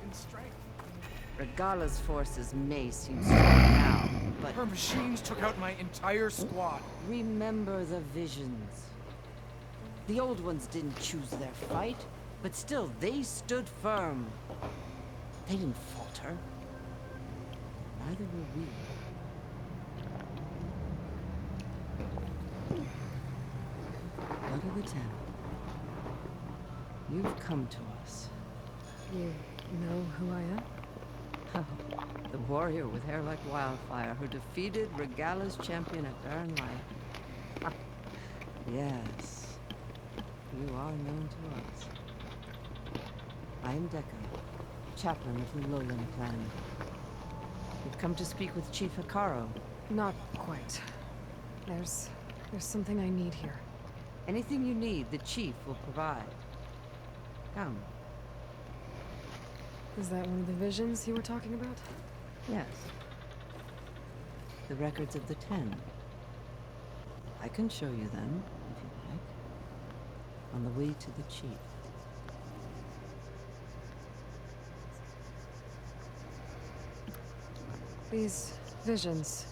in strength. Regala's forces may seem strong now, but Her machines took out my entire squad. remember the visions. The old ones didn't choose their fight, but still they stood firm. They didn't falter. Neither will we. Blood of the Ten. You've come to us. You know who I am? The warrior with hair like wildfire who defeated Regala's champion at Barren Light. Yes, you are known to us. I am Dekka, chaplain of the Lowland clan. You've come to speak with Chief Hekarro. Not quite. There's something I need here. Anything you need, the chief will provide. Come. Is that one of the visions you were talking about? Yes. The records of the Ten. I can show you them, if you like. On the way to the chief. These visions.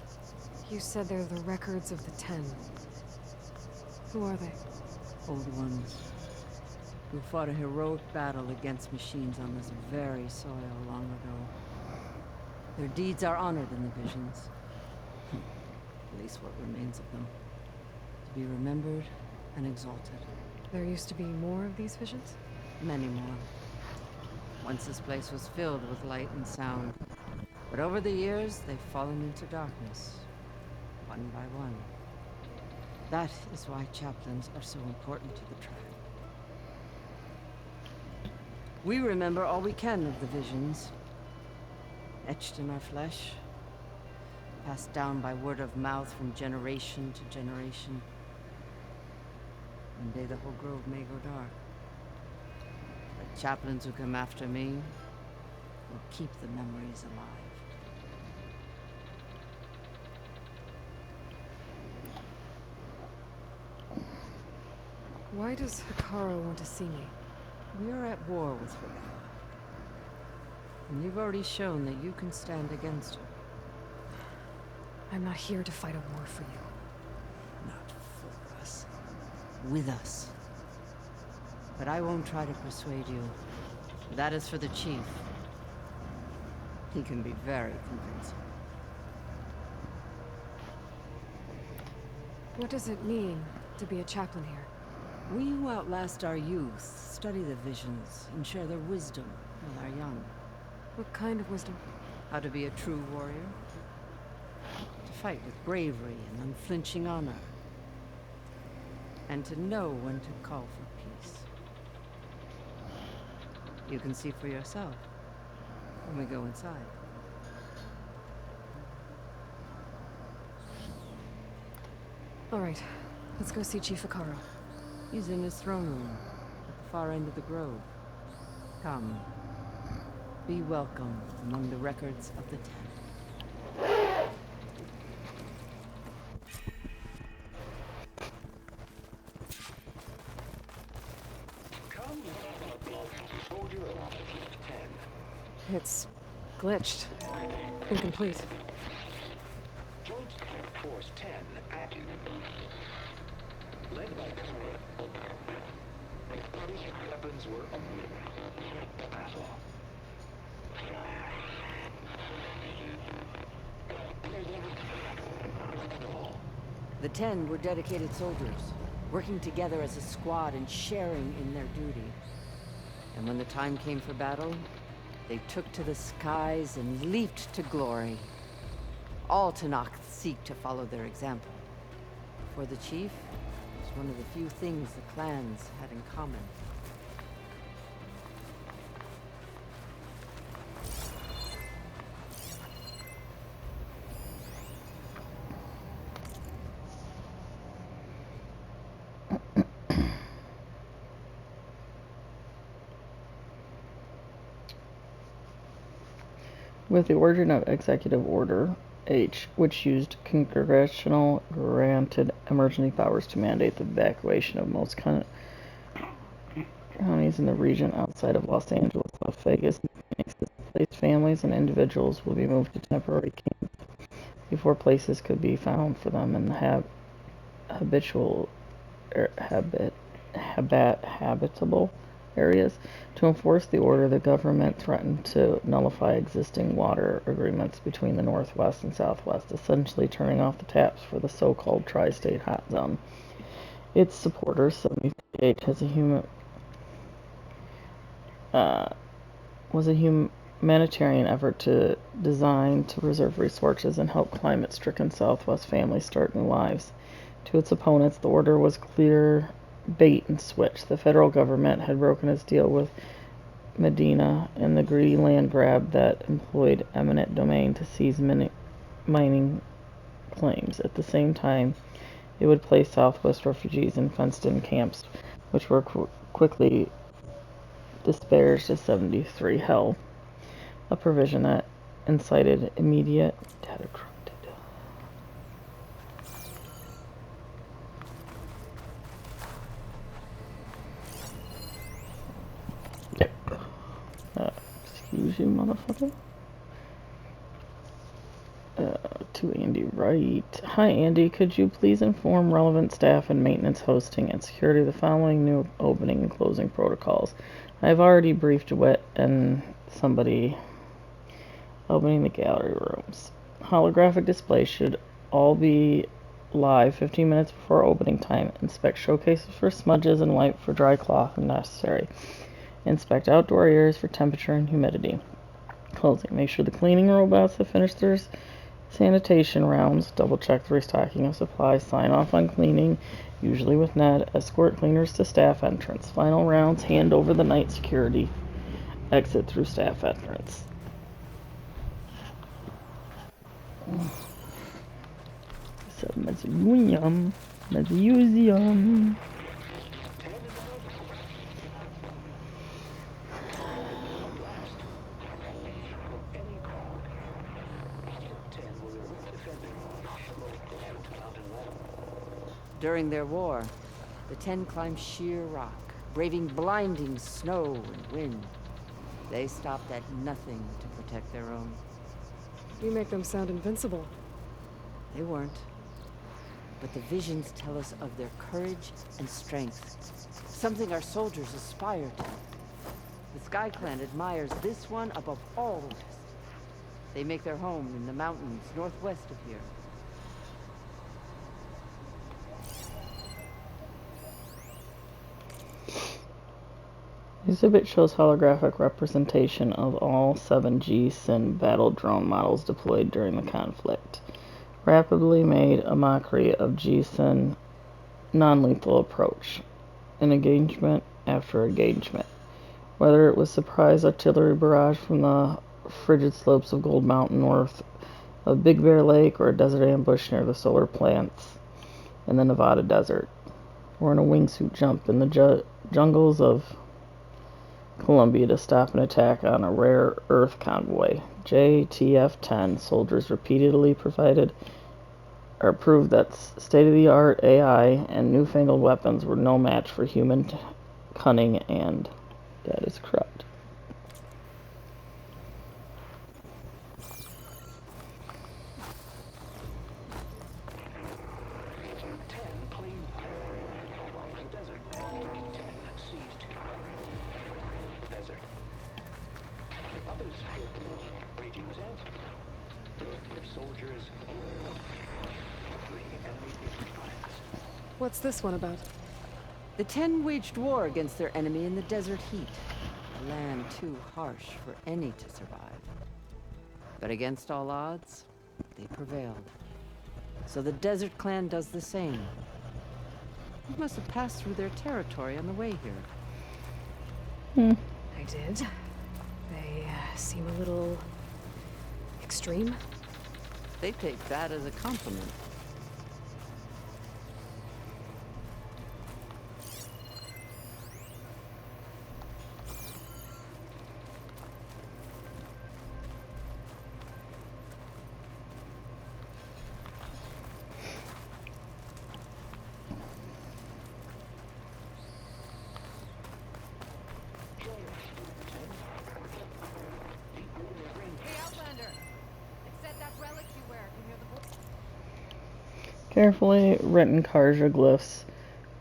You said they're the records of the Ten. Who are they? Old ones. Who fought a heroic battle against machines on this very soil long ago. Their deeds are honored in the visions. At least what remains of them. To be remembered and exalted. There used to be more of these visions? Many more. Once this place was filled with light and sound. But over the years, they've fallen into darkness. One by one. That is why chaplains are so important to the tribe. We remember all we can of the visions. Etched in our flesh. Passed down by word of mouth from generation to generation. One day the whole grove may go dark. The chaplains who come after me will keep the memories alive. Why does Hekarro want to see me? We are at war with Regala. And you've already shown that you can stand against her. I'm not here to fight a war for you. Not for us. With us. But I won't try to persuade you. That is for the chief. He can be very convincing. What does it mean to be a chaplain here? We who outlast our youth study the visions and share their wisdom with our young. What kind of wisdom? How to be a true warrior. To fight with bravery and unflinching honor. And to know when to call for peace. You can see for yourself when we go inside. All right, let's go see Chief Hekarro. He's in his throne room, at the far end of the grove. Come. Be welcome among the records of the Ten. Come, soldier of the 10. It's glitched. Incomplete. Joint Force 10 active. Led by Cora. Weapons were battle. The Ten were dedicated soldiers, working together as a squad and sharing in their duty. And when the time came for battle, they took to the skies and leaped to glory. All Tenakth seek to follow their example. For the chief, it was one of the few things the clans had in common. With the origin of Executive Order H, which used congressional granted emergency powers to mandate the evacuation of most counties in the region outside of Los Angeles, Las Vegas, and Phoenix, displaced families and individuals will be moved to temporary camps before places could be found for them in the habitual habitable areas. To enforce the order, the government threatened to nullify existing water agreements between the Northwest and Southwest, essentially turning off the taps for the so-called tri-state hot zone. Its supporters, 70H, was a humanitarian effort designed to preserve resources and help climate-stricken Southwest families start new lives. To its opponents, the order was clear bait and switch. The federal government had broken its deal with Medina in the greedy land grab that employed eminent domain to seize mining claims. At the same time, it would place Southwest refugees in fenced-in camps, which were quickly disparaged as 73 Hell, a provision that incited immediate data corrupted. Excuse you, motherfucker. To Andy Wright. Hi, Andy. Could you please inform relevant staff in maintenance, hosting, and security the following new opening and closing protocols? I have already briefed Wit and somebody opening the gallery rooms. Holographic displays should all be live 15 minutes before opening time. Inspect showcases for smudges and wipe for dry cloth if necessary. Inspect outdoor areas for temperature and humidity. Closing. Make sure the cleaning robots have finished their sanitation rounds. Double check the restocking of supplies. Sign off on cleaning, usually with Ned. Escort cleaners to staff entrance. Final rounds. Hand over the night security. Exit through staff entrance. So, museum. During their war, the 10 climbed sheer rock, braving blinding snow and wind. They stopped at nothing to protect their own. You make them sound invincible. They weren't. But the visions tell us of their courage and strength, something our soldiers aspire to. The Sky Clan admires this one above all the rest. They make their home in the mountains northwest of here. Exhibit shows holographic representation of all 7 G-Sin battle drone models deployed during the conflict. Rapidly made a mockery of G-Sin non-lethal approach, an engagement after engagement. Whether it was surprise artillery barrage from the frigid slopes of Gold Mountain north of Big Bear Lake, or a desert ambush near the solar plants in the Nevada desert, or in a wingsuit jump in the jungles of Colombia to stop an attack on a rare earth convoy. JTF-10 soldiers repeatedly proved that state-of-the-art AI and newfangled weapons were no match for human cunning, and that is corrupt. What's this one about? The 10 waged war against their enemy in the desert heat, a land too harsh for any to survive. But against all odds, they prevailed. So the Desert Clan does the same. You must have passed through their territory on the way here. I did. They seem a little extreme. They take that as a compliment. Carefully written Karja glyphs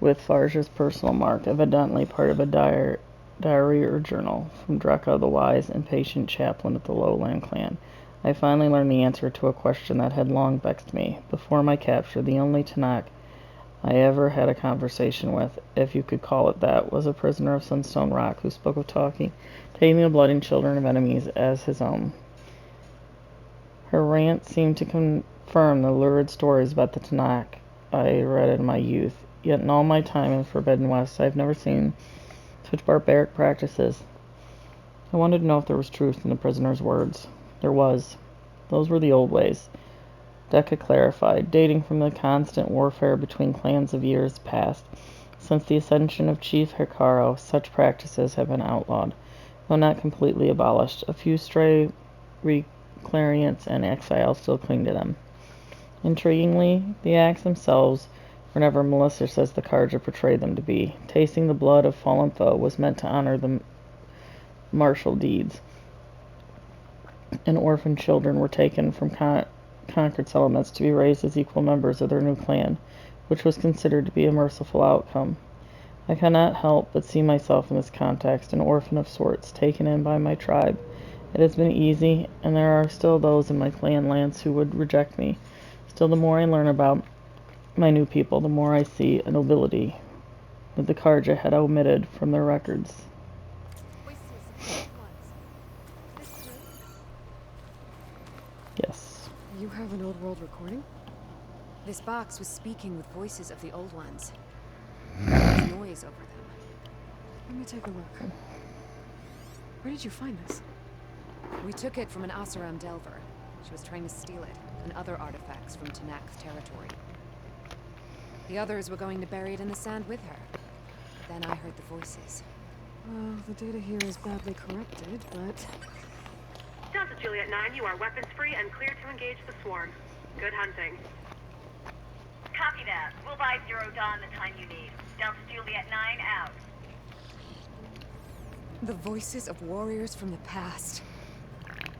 with Farja's personal mark, evidently part of a diary or journal, from Dreka, the wise and patient chaplain of the Lowland clan. I finally learned the answer to a question that had long vexed me. Before my capture, the only Tanakh I ever had a conversation with, if you could call it that, was a prisoner of Sunstone Rock who spoke of taking the bloody children of enemies as his own. Her rant seemed to confirm the lurid stories about the Tanakh I read in my youth. Yet in all my time in the Forbidden West, I've never seen such barbaric practices. I wanted to know if there was truth in the prisoner's words. There was. Those were the old ways. Dreka clarified, dating from the constant warfare between clans of years past. Since the ascension of Chief Hekarro, such practices have been outlawed, though not completely abolished. A few stray reclariants and exiles still cling to them. Intriguingly, the acts themselves were never malicious as the Karja portrayed them to be. Tasting the blood of fallen foe was meant to honor the martial deeds, and orphan children were taken from conquered settlements to be raised as equal members of their new clan, which was considered to be a merciful outcome. I cannot help but see myself in this context, an orphan of sorts, taken in by my tribe. It has been easy, and there are still those in my clan lands who would reject me. Still, the more I learn about my new people, the more I see a nobility that the Karja had omitted from their records. Yes. You have an old world recording? This box was speaking with voices of the old ones. There was noise over them. Let me take a look. Where did you find this? We took it from an Oseram Delver. She was trying to steal it, and other artifacts from Tanakh's territory. The others were going to bury it in the sand with her. Then I heard the voices. Well, the data here is badly corrupted, but... Delta Juliet 9, you are weapons free and clear to engage the swarm. Good hunting. Copy that. We'll buy Zero Dawn the time you need. Delta Juliet 9 out. The voices of warriors from the past.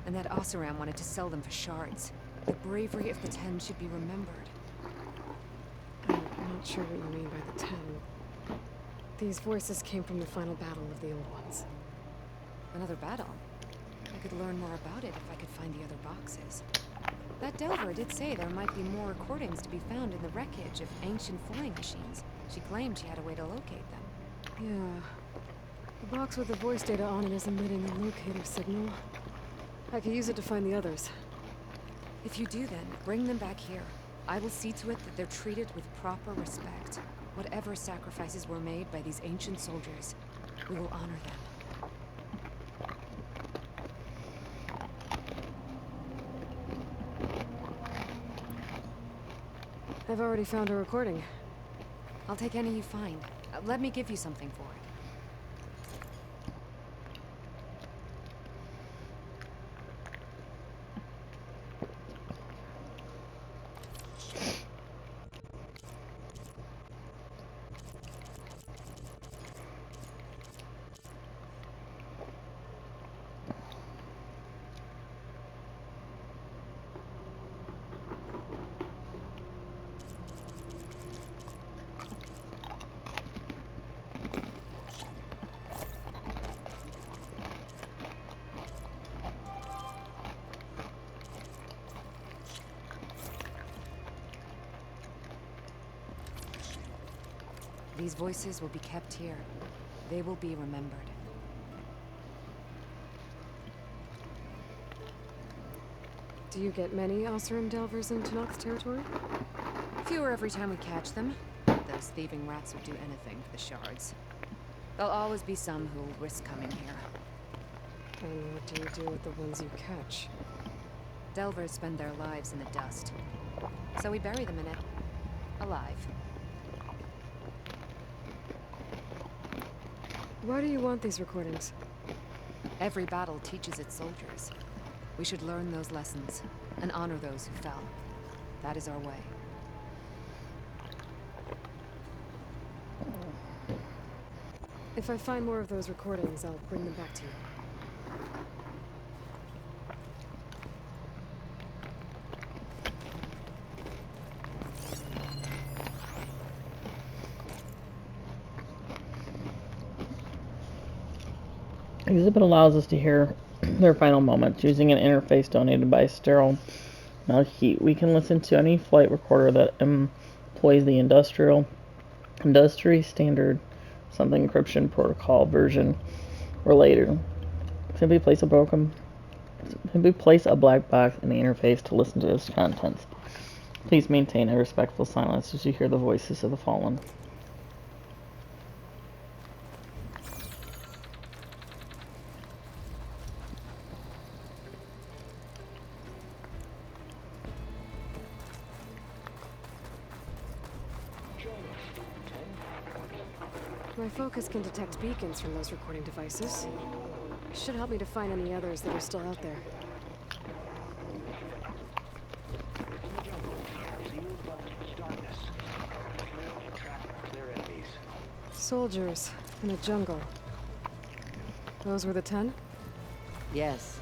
And that Oseram wanted to sell them for shards. The bravery of the Ten should be remembered. I'm not sure what you mean by the Ten. These voices came from the final battle of the Old Ones. Another battle? I could learn more about it if I could find the other boxes. That Delver did say there might be more recordings to be found in the wreckage of ancient flying machines. She claimed she had a way to locate them. Yeah. The box with the voice data on it is emitting a locator signal. I could use it to find the others. If you do then, bring them back here. I will see to it that they're treated with proper respect. Whatever sacrifices were made by these ancient soldiers, we will honor them. I've already found a recording. I'll take any you find. Let me give you something for it. These voices will be kept here. They will be remembered. Do you get many Oseram Delvers in Tanakh's territory? Fewer every time we catch them. Those thieving rats would do anything for the shards. There'll always be some who'll risk coming here. And what do you do with the ones you catch? Delvers spend their lives in the dust. So we bury them in it. Alive. Why do you want these recordings? Every battle teaches its soldiers. We should learn those lessons and honor those who fell. That is our way. If I find more of those recordings, I'll bring them back to you. Exhibit allows us to hear their final moments using an interface donated by Sterile Malheat. We can listen to any flight recorder that employs the industry standard something encryption protocol version or later. Simply place a black box in the interface to listen to its contents. Please maintain a respectful silence as you hear the voices of the fallen. My focus can detect beacons from those recording devices. Should help me to find any others that are still out there. Soldiers in a jungle. Those were the 10? Yes.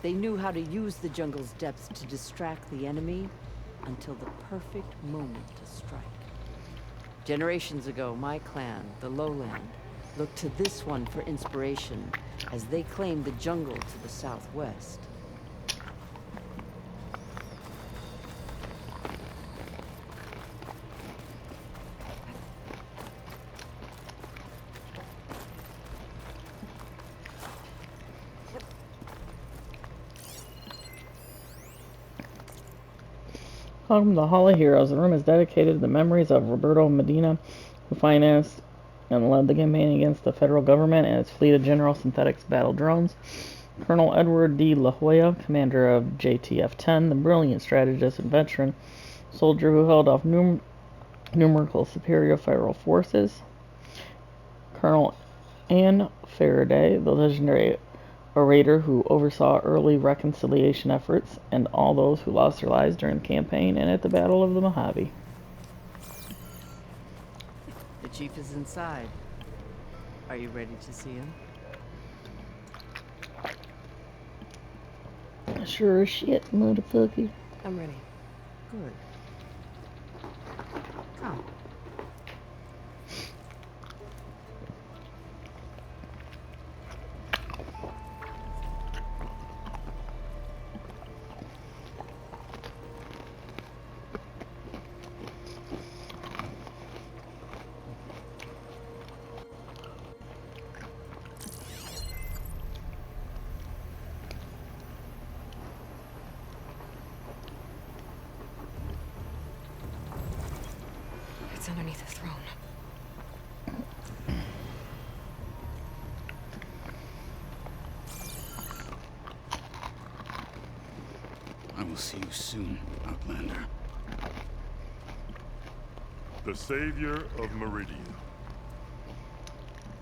They knew how to use the jungle's depths to distract the enemy until the perfect moment to strike. Generations ago, my clan, the Lowland, looked to this one for inspiration as they claimed the jungle to the southwest. Welcome to the Hall of Heroes. The room is dedicated to the memories of Roberto Medina, who financed and led the campaign against the federal government and its fleet of General Synthetics battle drones. Colonel Edward D. La Hoya, commander of JTF-10, the brilliant strategist and veteran soldier who held off numerical superior federal forces. Colonel Ann Faraday, the legendary orator who oversaw early reconciliation efforts and all those who lost their lives during the campaign and at the Battle of the Mojave. The chief is inside. Are you ready to see him? Sure as shit, motherfucker. I'm ready. Good. Come. It's underneath the throne. I will see you soon, Outlander. The savior of Meridia.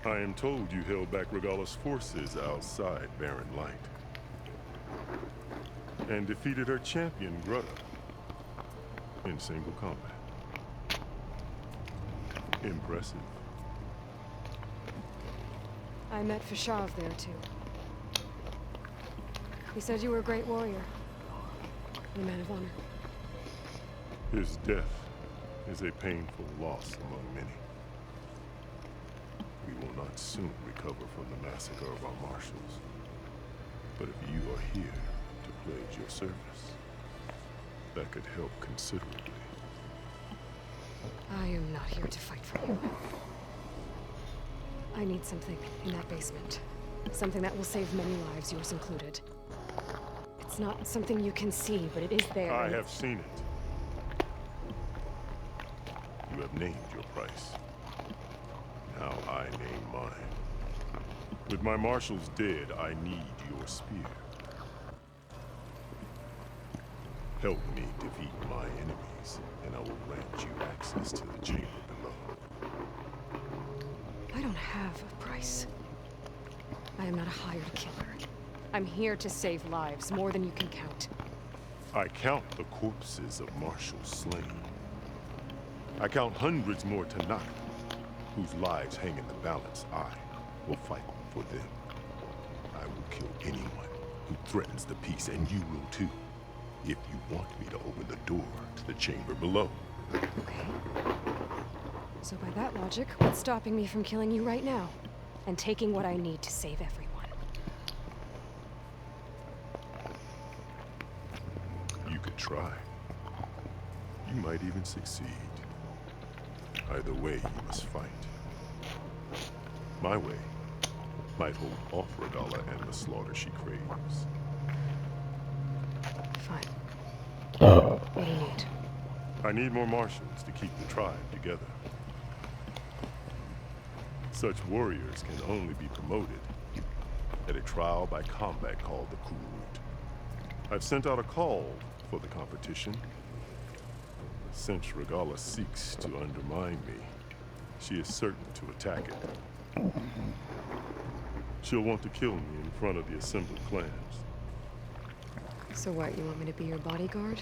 I am told you held back Regalla's forces outside Barren Light. And defeated her champion, Grutta, in single combat. Impressive. I met Fashav there, too. He said you were a great warrior. And a man of honor. His death is a painful loss among many. We will not soon recover from the massacre of our marshals. But if you are here to pledge your service, that could help considerably. I am not here to fight for you. I need something in that basement. Something that will save many lives, yours included. It's not something you can see, but it is there. I have seen it. You have named your price. Now I name mine. With my marshals dead, I need your spear. Help me defeat my enemies, and I will grant you access to the chamber below. I don't have a price. I am not a hired killer. I'm here to save lives, more than you can count. I count the corpses of marshals slain. I count hundreds more tonight, whose lives hang in the balance. I will fight for them. I will kill anyone who threatens the peace, and you will too, if you want me to open the door to the chamber below. Okay. So by that logic, what's stopping me from killing you right now? And taking what I need to save everyone? try. You might even succeed. Either way, you must fight. My way might hold off Regalla and the slaughter she craves. Fine. What do you need? I need more Martians to keep the tribe together. Such warriors can only be promoted at a trial by combat called the Kurut. I've sent out a call for the competition. Since Regalla seeks to undermine me, she is certain to attack it. She'll want to kill me in front of the assembled clans. So what, you want me to be your bodyguard?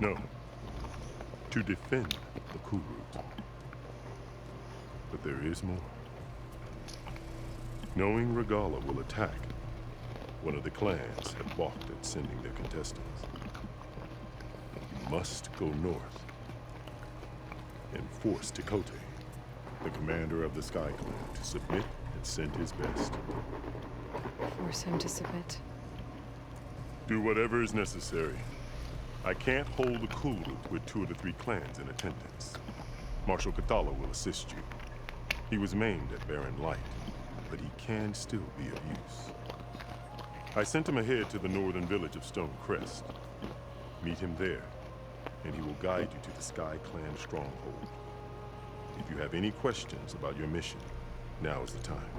No. To defend the Kurut. But there is more. Knowing Regalla will attack, one of the clans had balked at sending their contestants. You must go north and force Tekote, the commander of the Sky Clan, to submit and send his best. Force him to submit. Do whatever is necessary. I can't hold the Kurut with 2 of the 3 clans in attendance. Marshal Kotallo will assist you. He was maimed at Barren Light, but he can still be of use. I sent him ahead to the northern village of Stone Crest. Meet him there, and he will guide you to the Sky Clan stronghold. If you have any questions about your mission, now is the time.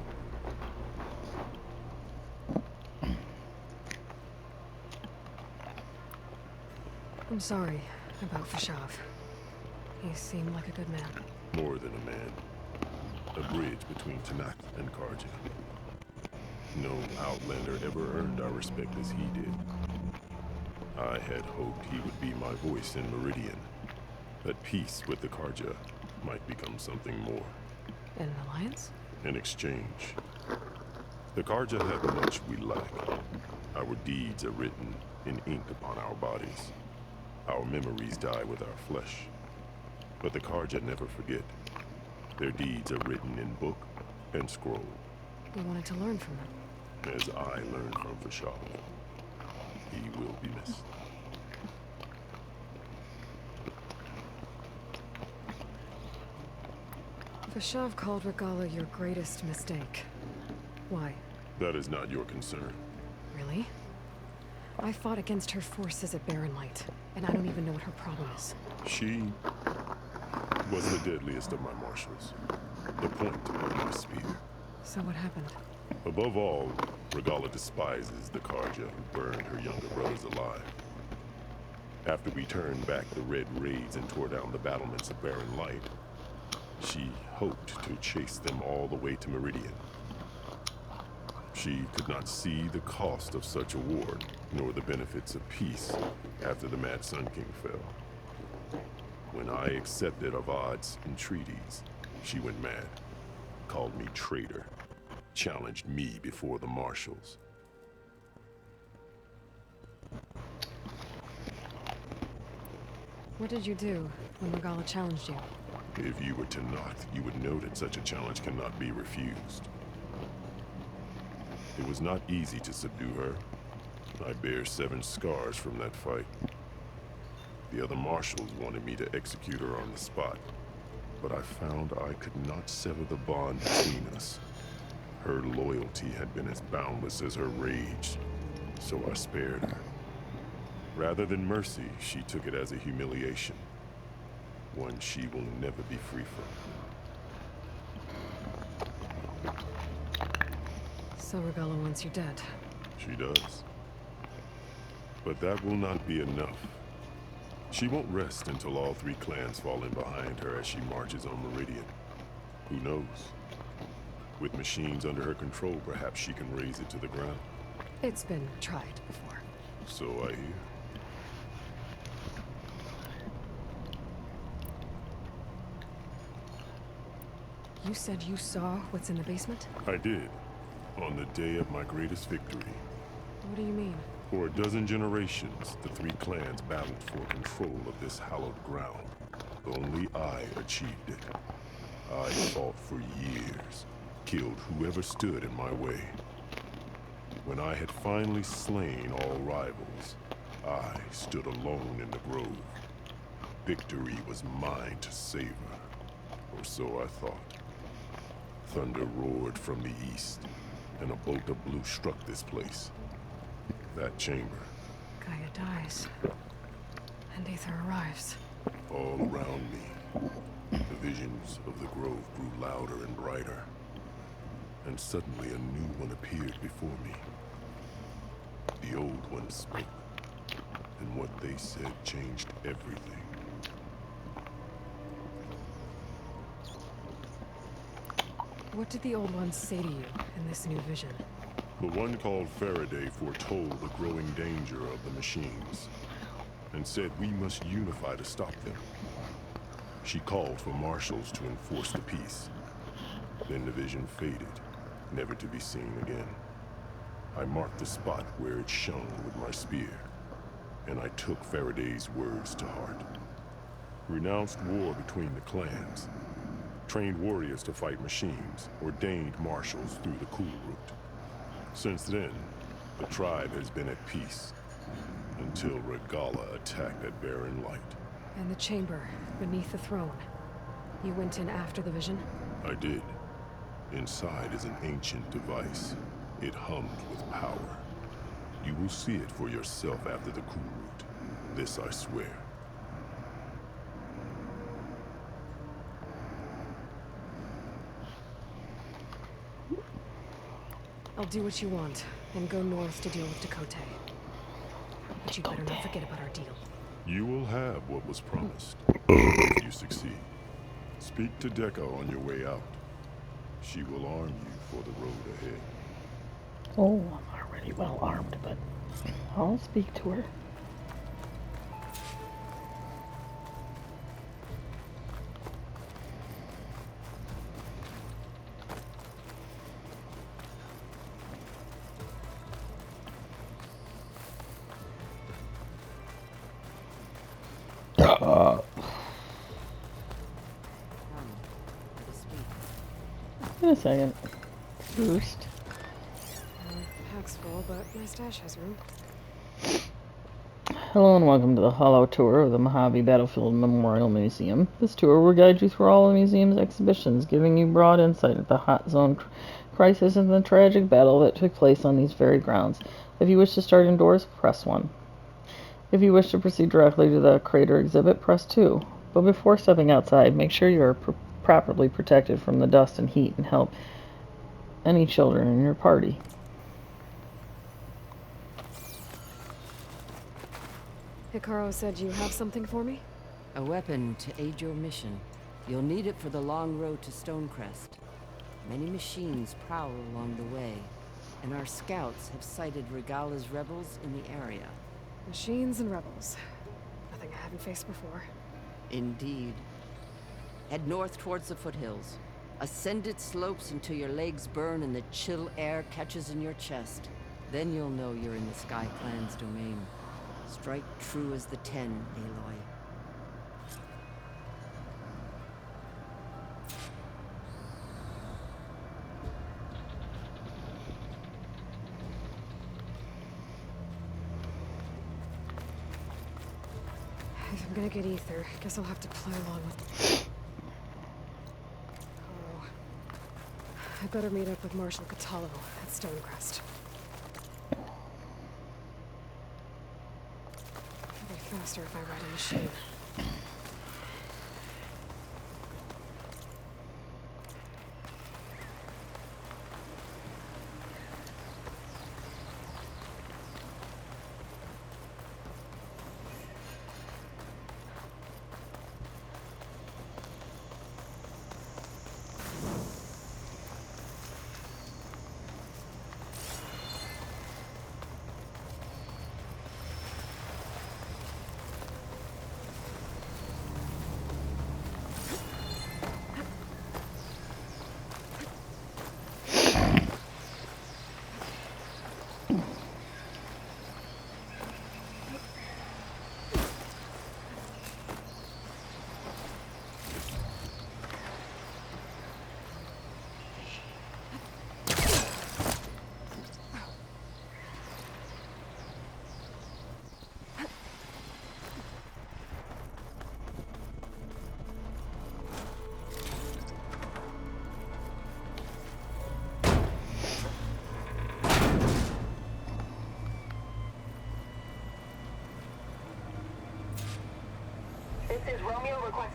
I'm sorry about Fashav. He seemed like a good man. More than a man. A bridge between Tanakh and Karja. No Outlander ever earned our respect as he did. I had hoped he would be my voice in Meridian. That peace with the Karja might become something more. An alliance? In exchange. The Karja have much we lack. Our deeds are written in ink upon our bodies. Our memories die with our flesh. But the Karja never forget. Their deeds are written in book and scroll. We wanted to learn from them. As I learned from Fashav. He will be missed. Fashav called Regalla your greatest mistake. Why? That is not your concern. Really? I fought against her forces at Barren Light, and I don't even know what her problem is. She was the deadliest of my marshals. The point of my spear. So what happened? Above all, Regalla despises the Karja who burned her younger brothers alive. After we turned back the Red Raids and tore down the battlements of Barren Light, she hoped to chase them all the way to Meridian. She could not see the cost of such a war, nor the benefits of peace after the Mad Sun King fell. When I accepted Avad's entreaties, she went mad, called me traitor, challenged me before the marshals. What did you do when Regalla challenged you? If you were Tanakh, you would know that such a challenge cannot be refused. It was not easy to subdue her. I bear 7 scars from that fight. The other marshals wanted me to execute her on the spot, but I found I could not sever the bond between us. Her loyalty had been as boundless as her rage, so I spared her. Rather than mercy, she took it as a humiliation, one she will never be free from. So Regalla wants you dead. She does. But that will not be enough. She won't rest until all 3 clans fall in behind her as she marches on Meridian. Who knows? With machines under her control, perhaps she can raze it to the ground. It's been tried before. So I hear. You said you saw what's in the basement? I did. On the day of my greatest victory. What do you mean? For a dozen generations, the 3 clans battled for control of this hallowed ground. Only I achieved it. I fought for years, killed whoever stood in my way. When I had finally slain all rivals, I stood alone in the grove. Victory was mine to savor, or so I thought. Thunder roared from the east, and a bolt of blue struck this place. That chamber. Gaia dies. And Aether arrives. All around me, the visions of the grove grew louder and brighter. And suddenly a new one appeared before me. The old one spoke, and what they said changed everything. What did the old ones say to you in this new vision? The one called Faraday foretold the growing danger of the machines, and said we must unify to stop them. She called for marshals to enforce the peace. Then the vision faded, never to be seen again. I marked the spot where it shone with my spear, and I took Faraday's words to heart. Renounced war between the clans, trained warriors to fight machines, ordained marshals through the Cool Route. Since then, the tribe has been at peace, until Regalla attacked at Barren Light. And the chamber, beneath the throne. You went in after the vision? I did. Inside is an ancient device. It hummed with power. You will see it for yourself after the Cool Route. This I swear. I'll do what you want, and go north to deal with Dakota. But you better not forget about our deal. You will have what was promised, if you succeed. Speak to Deca on your way out. She will arm you for the road ahead. Oh, I'm already well armed, but I'll speak to her. In a second. Boost. Pack's full, but my stash has room. Hello and welcome to the Hollow Tour of the Mojave Battlefield Memorial Museum. This tour will guide you through all the museum's exhibitions, giving you broad insight at the hot zone crisis and the tragic battle that took place on these very grounds. If you wish to start indoors, press 1. If you wish to proceed directly to the crater exhibit, press 2. But before stepping outside, make sure you are properly protected from the dust and heat and help any children in your party. Hikaru said you have something for me? A weapon to aid your mission. You'll need it for the long road to Stonecrest. Many machines prowl along the way, and our scouts have sighted Regalla's rebels in the area. Machines and rebels. Nothing I haven't faced before. Indeed. Head north towards the foothills. Ascend its slopes until your legs burn and the chill air catches in your chest. Then you'll know you're in the Sky Clan's domain. Strike true as the 10, Aloy. If I'm gonna get Aether, guess I'll have to play along with... Oh. I better meet up with Marshal Catallo at Stonecrest. It'll be faster if I ride a machine.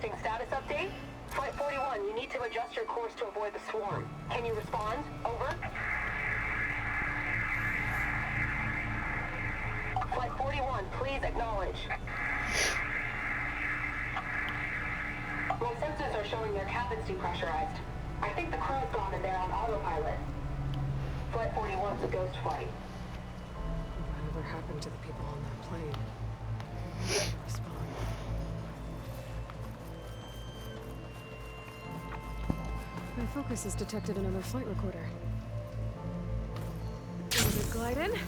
Requesting status update. Flight 41, you need to adjust your course to avoid the swarm. Can you respond? Over. Flight 41, please acknowledge. My sensors are showing their cabins depressurized. I think the crew's gone and they're on autopilot. Flight 41's a ghost flight. Whatever happened to the people on that plane? Respond. My focus has detected another flight recorder. Is it gliding?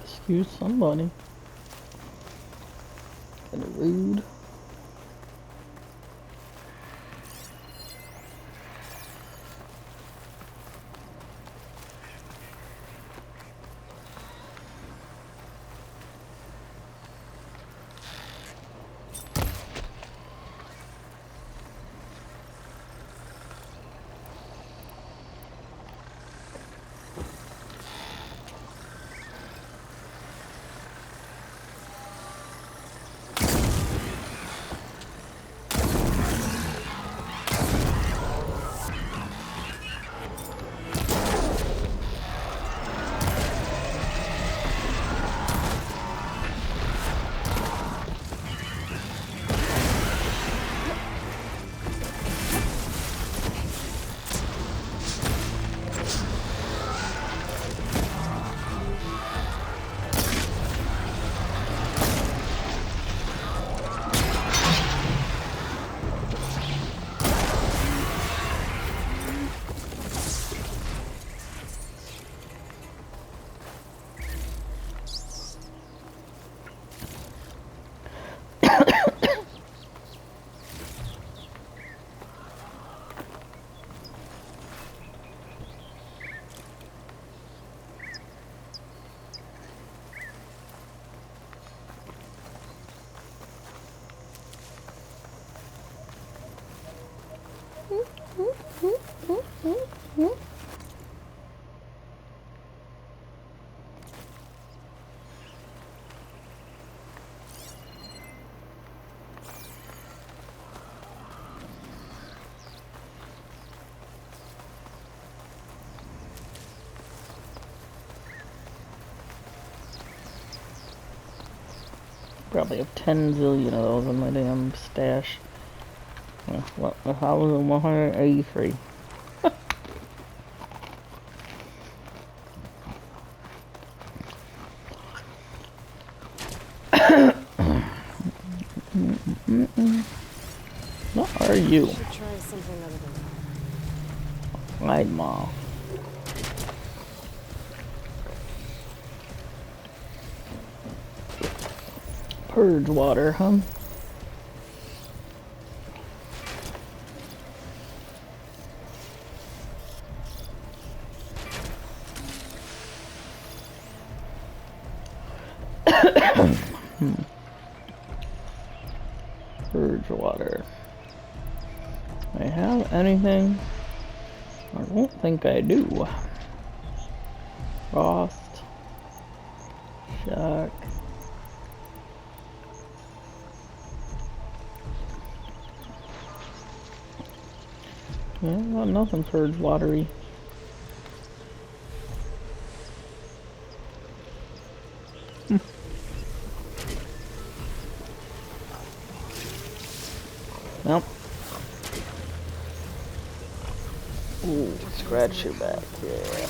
Excuse somebody. Kinda rude. Probably have 10 zillion of those in my damn stash. What? 1,183. What are you? Should try something other than that. Right, Ma. Purge water, huh? Purge water. I have anything? I don't think I do. Frost. Shock. Yeah, got nothing purge watery. Nope. Ooh, scratch your back, yeah.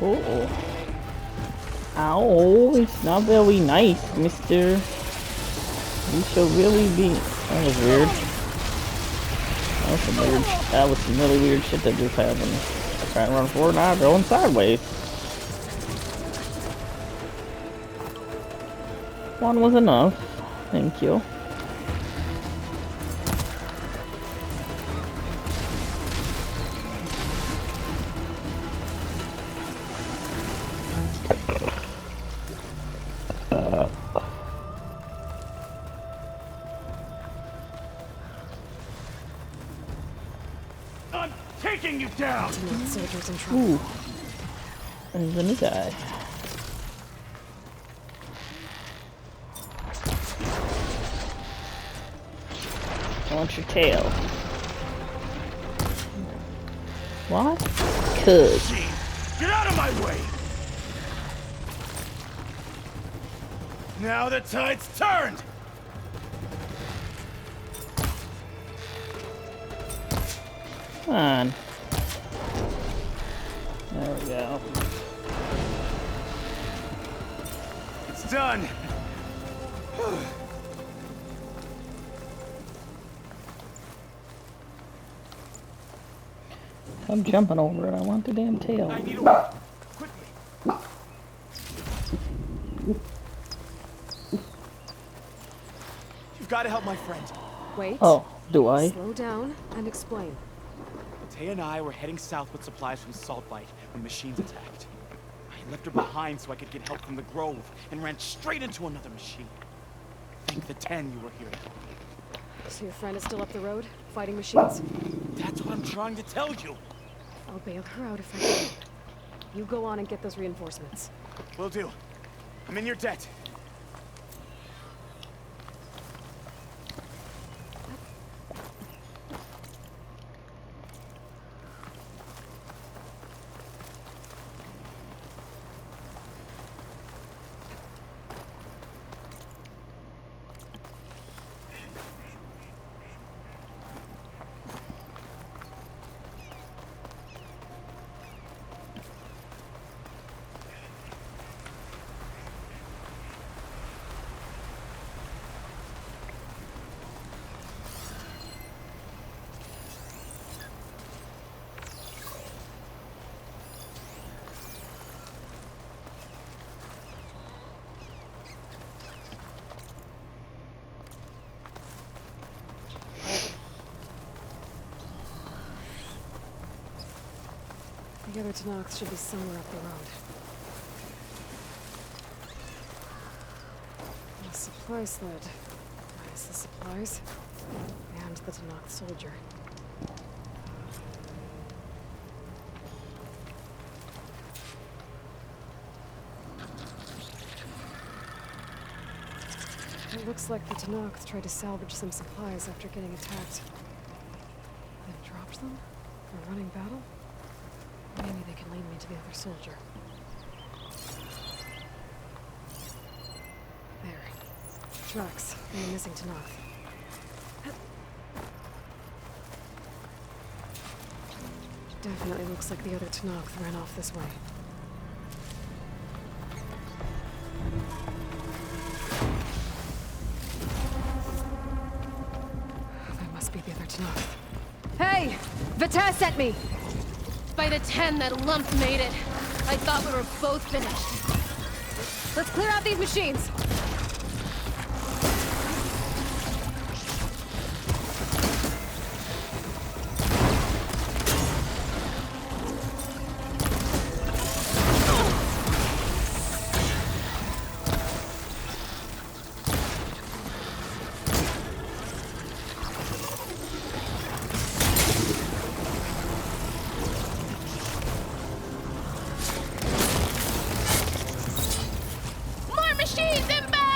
Oh. Ow, it's not very nice, mister. You should really be... That was weird. That was some really weird shit that just happened. I tried to run forward, now I'm going sideways. One was enough. Thank you. I'm taking you down! Tenakth soldiers in trouble. Ooh. There's a new guy. I want your tail. What? Cuz. Get out of my way! Now the tide's turned! Come on. There we go. It's done! I'm jumping over it. I want the damn tail. I need a way. Quickly! You've got to help my friend. Wait. Oh, do I? Slow down and explain. Tay and I were heading south with supplies from Saltbite when machines attacked. I left her behind so I could get help from the Grove and ran straight into another machine. Thank the 10 you were here to help me. So your friend is still up the road, fighting machines? That's what I'm trying to tell you. I'll bail her out if I can. You go on and get those reinforcements. Will do. I'm in your debt. The other Tenakth should be somewhere up the road. A supply sled. Minus the supplies. And the Tenakth soldier. It looks like the Tenakth tried to salvage some supplies after getting attacked. Then dropped them? For a running battle? Maybe they can lead me to the other soldier. There. Tracks from the missing Tenakth. Definitely looks like the other Tenakth ran off this way. That must be the other Tenakth. Hey! Vita sent me! By the 10, that lump made it. I thought we were both finished. Let's clear out these machines! More machines inbound!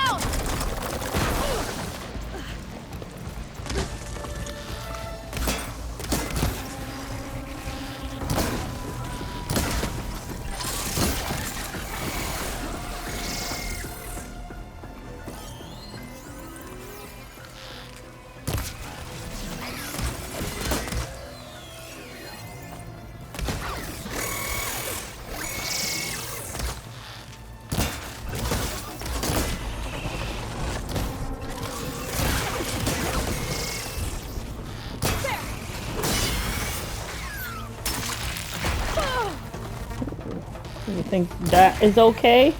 You think that is okay?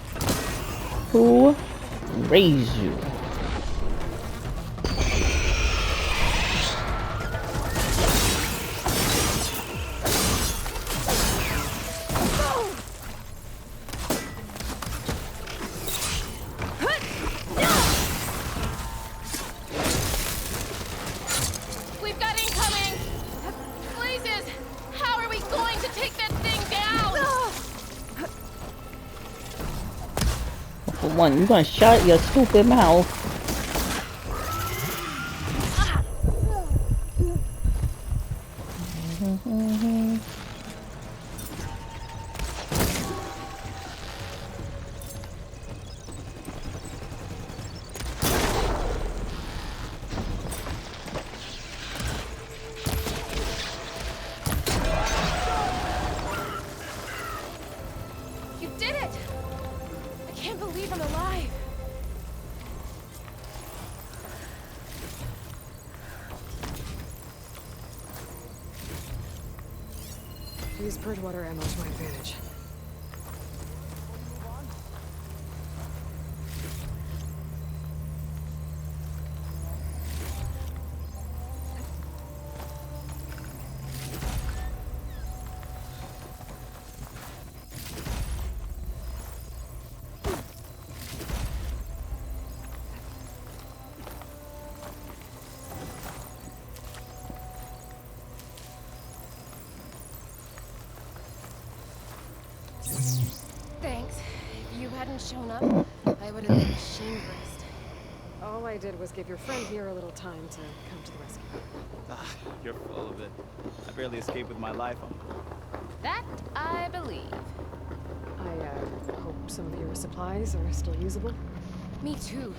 Who raised you? We've got incoming! Blazes! How are we going to take that thing down? For one, you gonna shut your stupid mouth. You did it! I can't believe I'm alive! Use purge water ammo to my advantage. Thanks. If you hadn't shown up, I would have been machine-grist. All I did was give your friend here a little time to come to the rescue. Ah, you're full of it. I barely escaped with my life on. That I believe. I hope some of your supplies are still usable. Me too.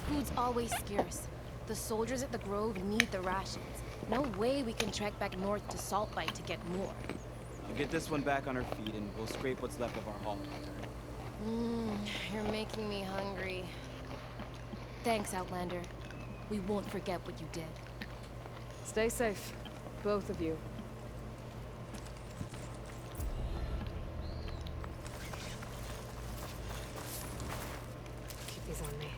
Food's always scarce. The soldiers at the Grove need the rations. No way we can trek back north to Saltbite to get more. I'll get this one back on her feet and we'll scrape what's left of our haul. You're making me hungry. Thanks, Outlander. We won't forget what you did. Stay safe, both of you. Keep these on me.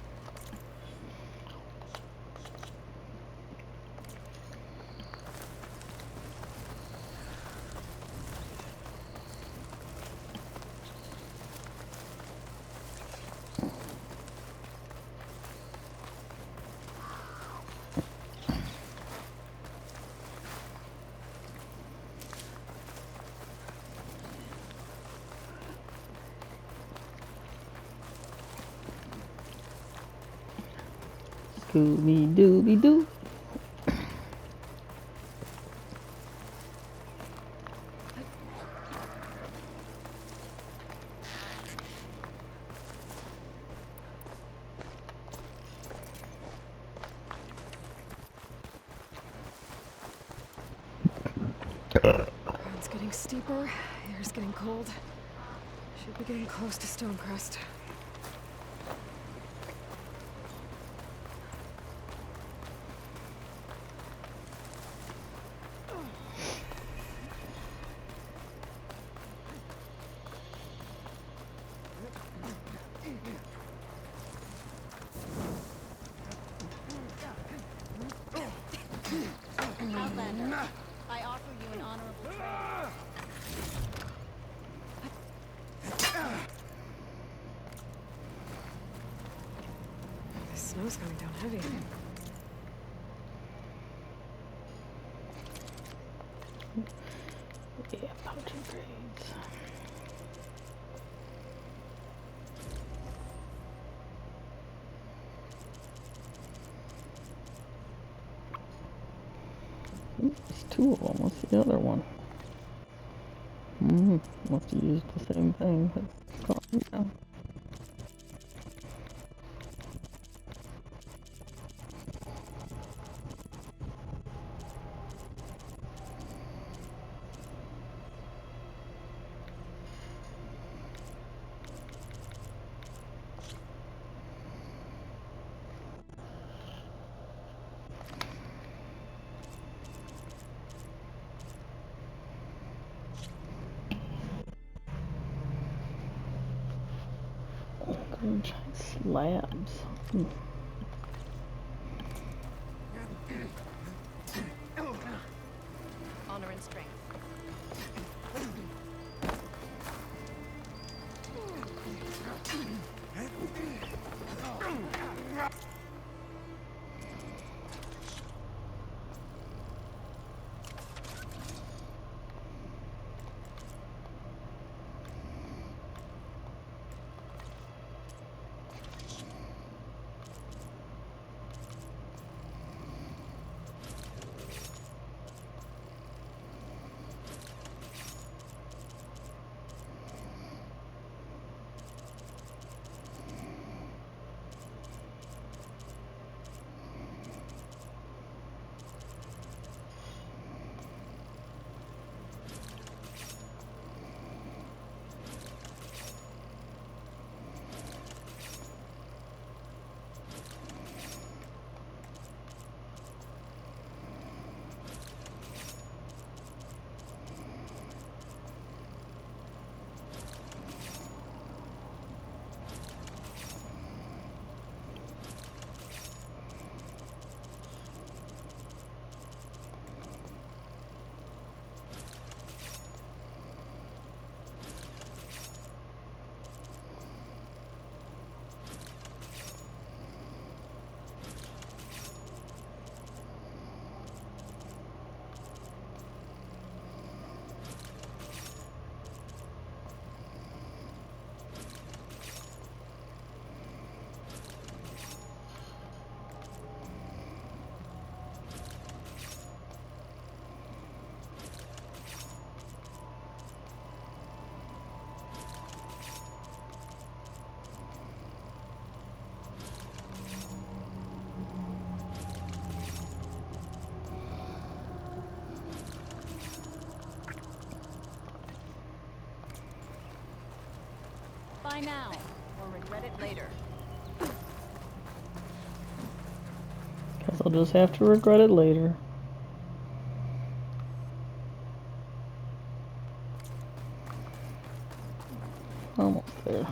Scooby Dooby Doo. Ground's getting steeper, air's getting cold. Should be getting close to Stonecrest. Outlander, I offer you an honorable trade. The snow's coming down heavy. Yeah, pouch grades. There's two of them. What's the other one? Must have used the same thing. It's gone now. Giant slabs. Honor and strength. Buy now, or regret it later. Guess I'll just have to regret it later. Almost there.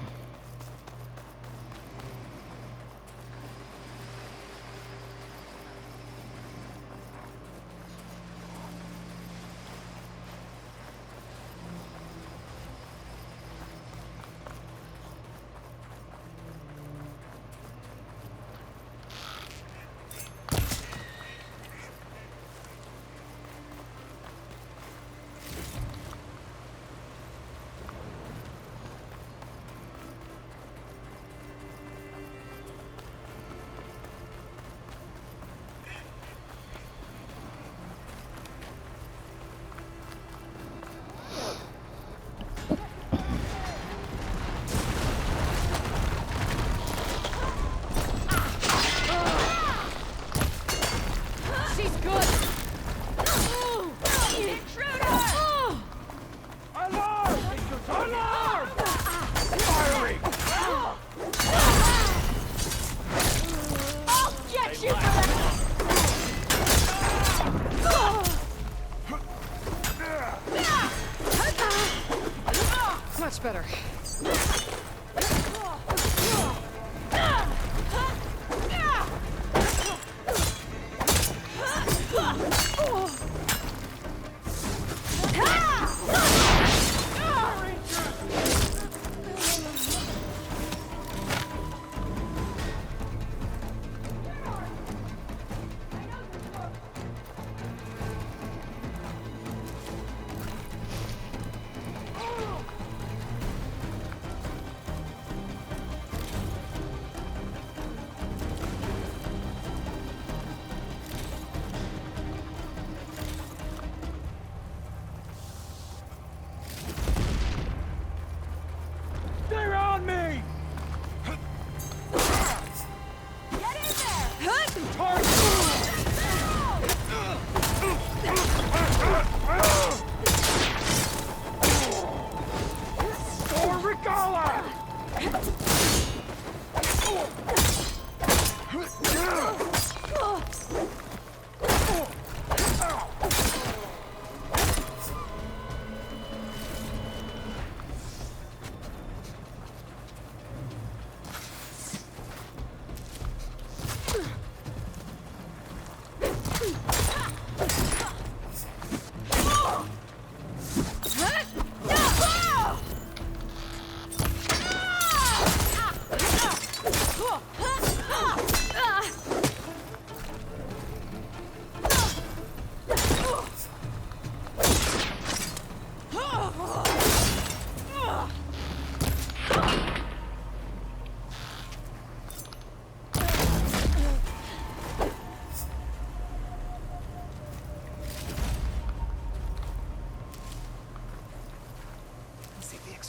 Much better.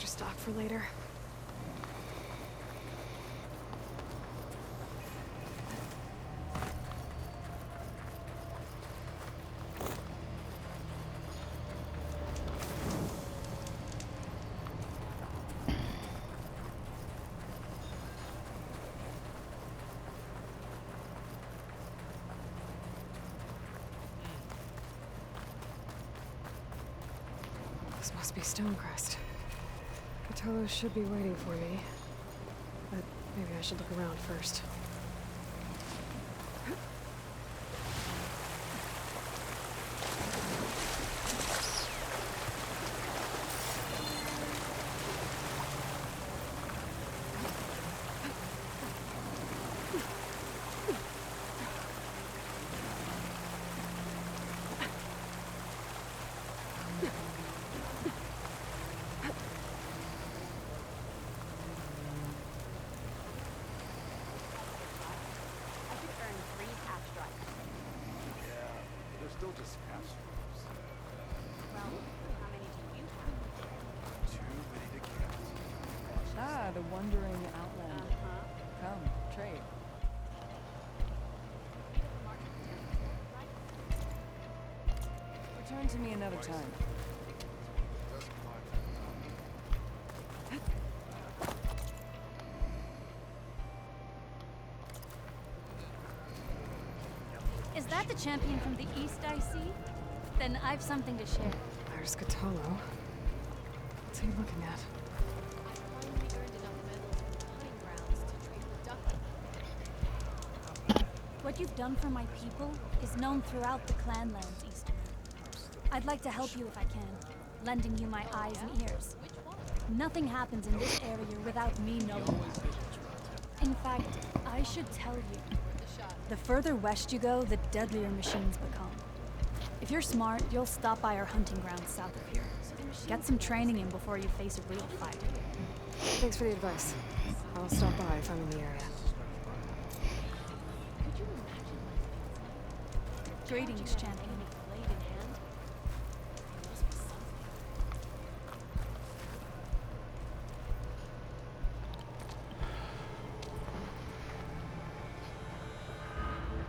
extra stock for later. This must be Stonecrest. Cthulhu should be waiting for me. But maybe I should look around first. Still just asteroids. Well, how many do you have? Too many to count. Ah, the wandering outlander. Come, trade. Return to me another time. Is that the champion from the east I see? Then I've something to share. There's Cthulhu. What's he looking at? What you've done for my people is known throughout the clanlands, Easterman. I'd like to help you if I can, lending you my eyes and ears. Nothing happens in this area without me knowing. In fact, I should tell you. The further west you go, the deadlier machines become. If you're smart, you'll stop by our hunting grounds south of here. Get some training in before you face a real fight. Thanks for the advice. I'll stop by if I'm in the area. Greetings, champion.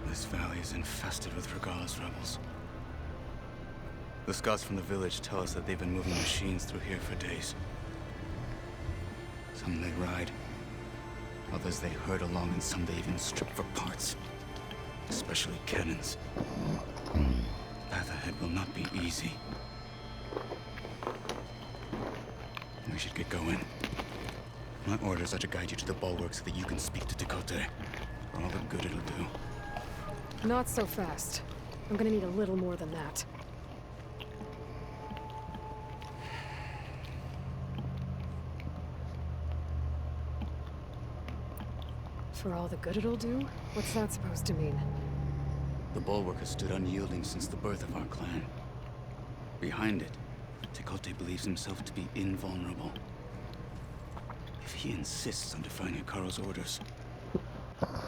This valley is infested with Regalla's rebels. The scouts from the village tell us that they've been moving machines through here for days. Some they ride, others they herd along, and some they even strip for parts. Especially cannons. Path ahead will not be easy. We should get going. My orders are to guide you to the bulwark so that you can speak to Tekotteh. For all the good it'll do. Not so fast. I'm gonna need a little more than that. For all the good it'll do? What's that supposed to mean? The bulwark has stood unyielding since the birth of our clan. Behind it, Tekotteh believes himself to be invulnerable. If he insists on defying Hikaru's orders,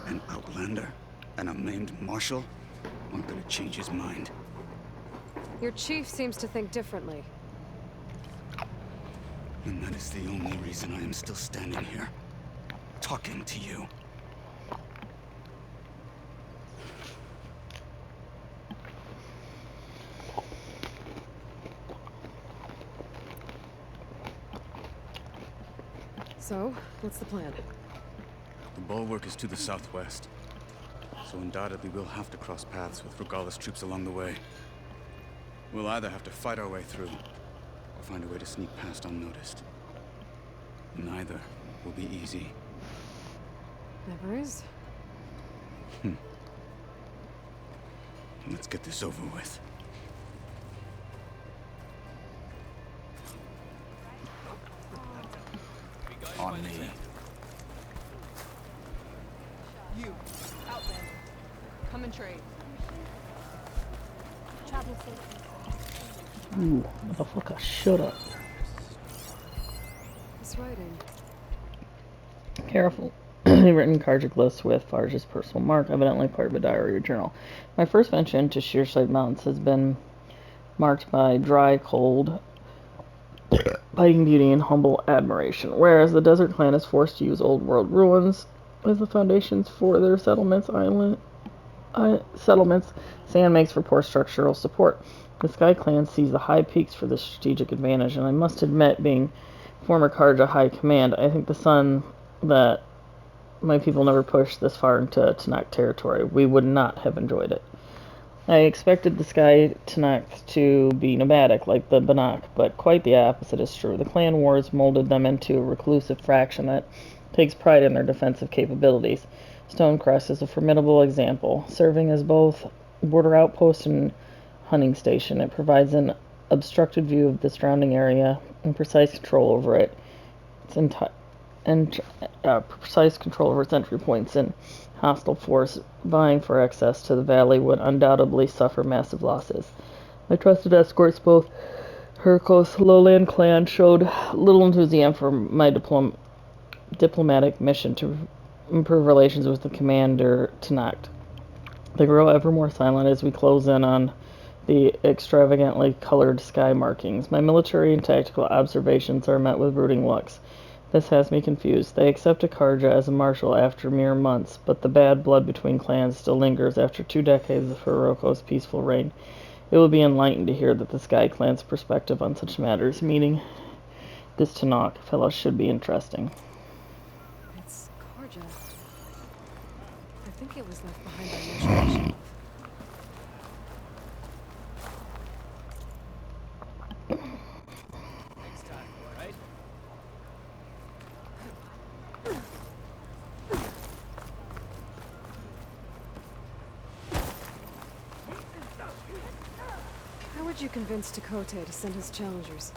an outlander and a maimed marshal aren't gonna change his mind. Your chief seems to think differently. And that is the only reason I am still standing here, talking to you. So, what's the plan? The bulwark is to the southwest, so undoubtedly we'll have to cross paths with Regalla's troops along the way. We'll either have to fight our way through, or find a way to sneak past unnoticed. Neither will be easy. Never is. Let's get this over with. On me. You, outlander. Come and trade. Travel safely. Ooh, motherfucker, shut up. This writing. Careful. Written Cargiclus with Farge's personal mark, evidently part of a diary or journal. My first venture to Shearside Mountains has been marked by dry, cold, fighting beauty and humble admiration, whereas the Desert Clan is forced to use old world ruins as the foundations for their settlements. Sand makes for poor structural support. The Sky Clan sees the high peaks for this strategic advantage, and I must admit, being former Karja High Command, I think the sun that my people never pushed this far into Tanakh territory. We would not have enjoyed it. I expected the Sky Tanakh to be nomadic like the Banach, but quite the opposite is true. The clan wars molded them into a reclusive fraction that takes pride in their defensive capabilities. Stonecrest is a formidable example. Serving as both border outpost and hunting station, it provides an obstructed view of the surrounding area and precise control over it. Precise control over its entry points, and hostile force vying for access to the valley would undoubtedly suffer massive losses. My trusted escorts, both Hurkos Lowland clan, showed little enthusiasm for my diplomatic mission to improve relations with the commander Tanakh. They grow ever more silent as we close in on the extravagantly colored sky markings. My military and tactical observations are met with brooding looks. This has me confused. They accepted Karja as a marshal after mere months, but the bad blood between clans still lingers after 2 decades of Hiroko's peaceful reign. It will be enlightening to hear that the Sky Clan's perspective on such matters. Meeting this Tanakh fellow should be interesting. It's Karja. I think it was left behind by Moshe. How would you convince Tekote to send his challengers?